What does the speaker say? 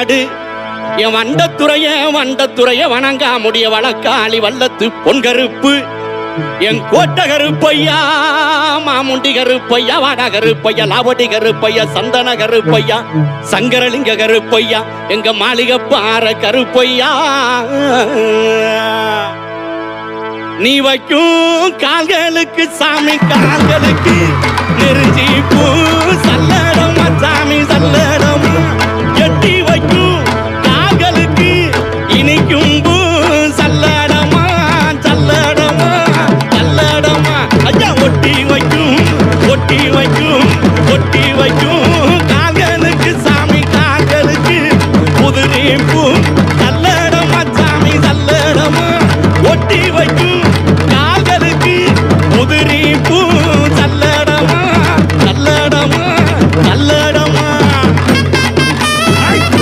நாடு என் வண்டத்துறைய வணங்கா முடிய வழக்காளி வல்லத்து பொன்கருப்பு என் கோட்ட கருப்பையா மாமுண்டி கருப்பையா வாடா கருப்பையா லாவடி கருப்பையா சந்தன கருப்பையா சங்கரலிங்க கருப்பையா எங்க மாளிகை பாற கருப்பையா நீ வைக்கும் கால்களுக்கு சாமி கால்களுக்கு நெருஞ்சி பூ சல்லடமா சாமி சல்லடமா எட்டி வைக்கும் கால்களுக்கு இனிக்கும் பூ சல்லடமா சல்லடமா சல்லடமா ஐயா ஒட்டி வைக்கும் கால்களுக்கு சாமி கால்களுக்கு புதுரி பூ